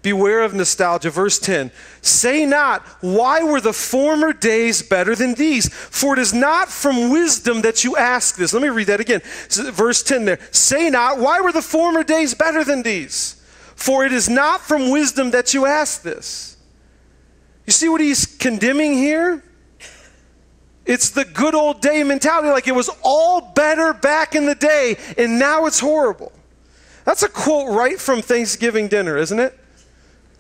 Beware of nostalgia. Verse 10, say not, why were the former days better than these? For it is not from wisdom that you ask this. Let me read that again. Verse 10 there. Say not, why were the former days better than these? For it is not from wisdom that you ask this. You see what he's condemning here? It's the good old day mentality, like it was all better back in the day, and now it's horrible. That's a quote right from Thanksgiving dinner, isn't it?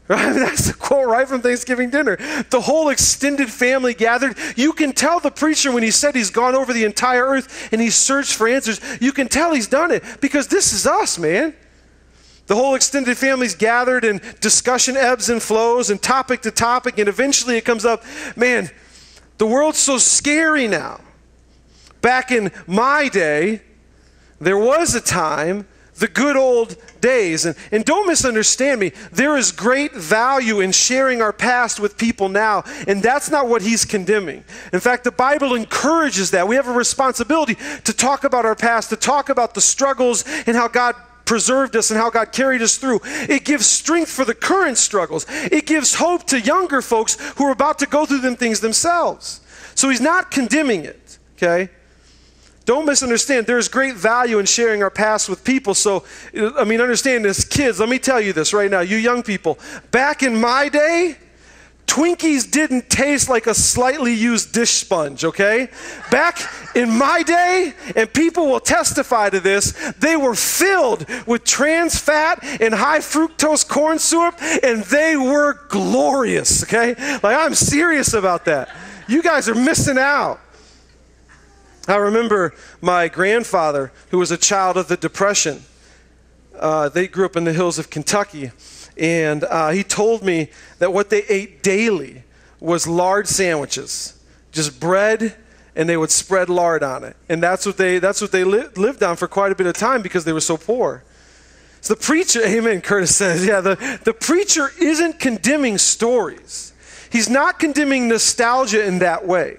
Right? That's a quote right from Thanksgiving dinner. The whole extended family gathered. You can tell the preacher when he said he's gone over the entire earth and he's searched for answers. You can tell he's done it because this is us, man. The whole extended family's gathered and discussion ebbs and flows and topic to topic, and eventually it comes up, man, the world's so scary now. Back in my day, there was a time, the good old days. And don't misunderstand me. There is great value in sharing our past with people now, and that's not what he's condemning. In fact, the Bible encourages that. We have a responsibility to talk about our past, to talk about the struggles and how God preserved us and how God carried us through. It gives strength for the current struggles. It gives hope to younger folks who are about to go through them things themselves. So he's not condemning it, okay? Don't misunderstand. There's great value in sharing our past with people. So, I mean, understand this. Kids, let me tell you this right now, you young people. Back in my day, Twinkies didn't taste like a slightly used dish sponge, okay? Back in my day, and people will testify to this, they were filled with trans fat and high fructose corn syrup, and they were glorious, okay? Like, I'm serious about that. You guys are missing out. I remember my grandfather, who was a child of the Depression. They grew up in the hills of Kentucky. And he told me that what they ate daily was lard sandwiches, just bread, and they would spread lard on it. And that's what they lived on for quite a bit of time because they were so poor. So the preacher, amen, Curtis says, yeah, the preacher isn't condemning stories. He's not condemning nostalgia in that way.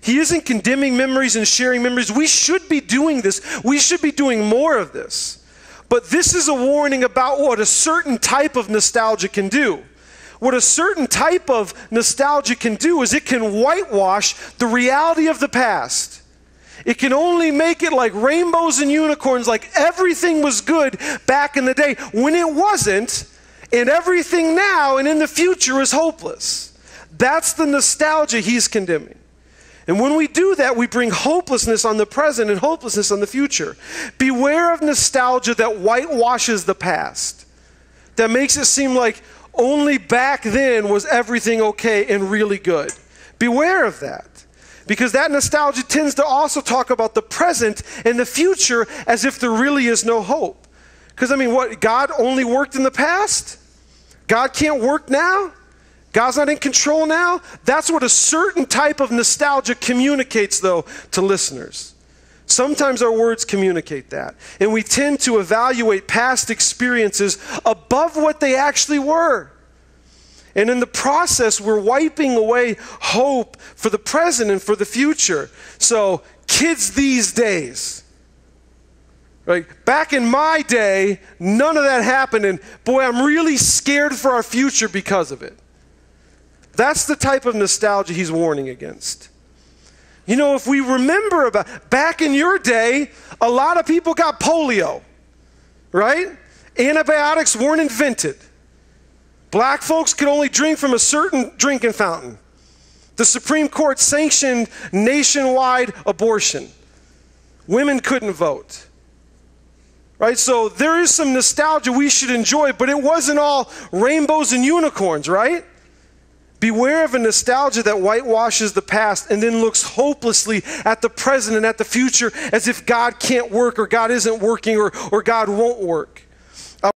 He isn't condemning memories and sharing memories. We should be doing this. We should be doing more of this. But this is a warning about what a certain type of nostalgia can do. What a certain type of nostalgia can do is it can whitewash the reality of the past. It can only make it like rainbows and unicorns, like everything was good back in the day when it wasn't, and everything now and in the future is hopeless. That's the nostalgia he's condemning. And when we do that, we bring hopelessness on the present and hopelessness on the future. Beware of nostalgia that whitewashes the past, that makes it seem like only back then was everything okay and really good. Beware of that, because that nostalgia tends to also talk about the present and the future as if there really is no hope. Because, I mean, what, God only worked in the past? God can't work now? God's not in control now? That's what a certain type of nostalgia communicates, though, to listeners. Sometimes our words communicate that. And we tend to evaluate past experiences above what they actually were. And in the process, we're wiping away hope for the present and for the future. So, kids these days, right? Back in my day, none of that happened. And boy, I'm really scared for our future because of it. That's the type of nostalgia he's warning against. You know, if we remember about back in your day, a lot of people got polio, right? Antibiotics weren't invented. Black folks could only drink from a certain drinking fountain. The Supreme Court sanctioned nationwide abortion. Women couldn't vote. Right? So there is some nostalgia we should enjoy, but it wasn't all rainbows and unicorns, right? Beware of a nostalgia that whitewashes the past and then looks hopelessly at the present and at the future as if God can't work or God isn't working or God won't work.